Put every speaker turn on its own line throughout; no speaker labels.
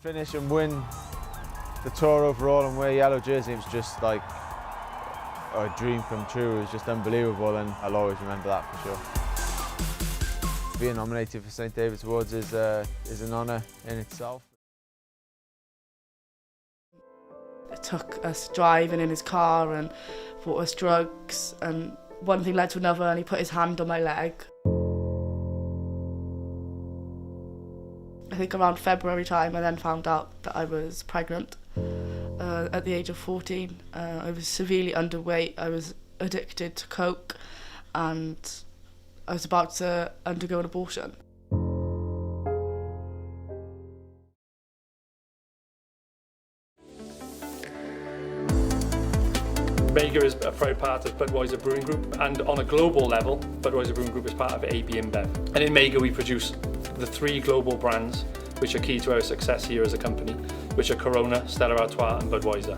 Finish and win the tour overall and wear yellow jersey was just like a dream come true. It was just unbelievable, and I'll always remember that for sure. Being nominated for St David's Awards is an honour in itself.
It took us driving in his car and bought us drugs, and one thing led to another, and he put his hand on my leg. I think around February time I then found out that I was pregnant at the age of 14. I was severely underweight, I was addicted to coke, and I was about to undergo an abortion.
Mega is a proud part of Budweiser Brewing Group, and on a global level, Budweiser Brewing Group is part of AB InBev. And in Mega we produce the 3 global brands which are key to our success here as a company, which are Corona, Stella Artois and Budweiser.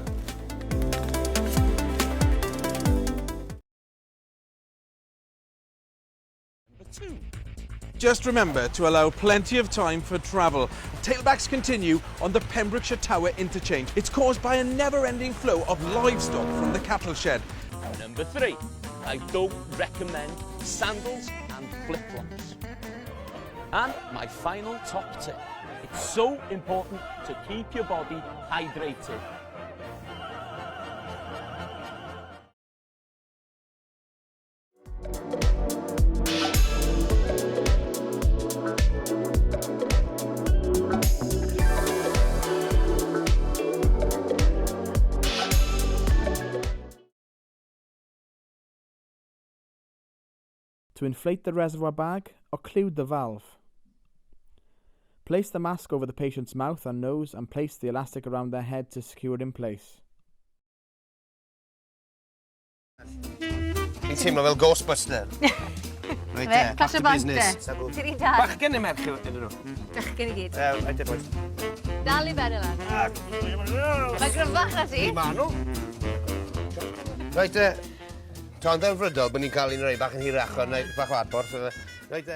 Just remember to allow plenty of time for travel. Tailbacks continue on the Pembrokeshire Tower interchange. It's caused by a never-ending flow of livestock from the cattle shed.
Number 3, I don't recommend sandals and flip-flops. And my final top tip, it's so important to keep your body hydrated.
To inflate the reservoir bag, occlude the valve. Place the mask over the patient's mouth and nose and place the elastic around their head to secure it in place.
Fi'n teimlo fel Ghostbuster. Right there, back to business.
Ti'n ei dad?
Bachgen neu merch ydyn nhw?
Bechgyn I gyd.
I did boys.
Dal I ben yna. Mae gryfach na ti.
Ma nhw. Right, Ton dde'n frydol bod ni'n cael un rei bach yn hirach o'r bach o adborth. Right,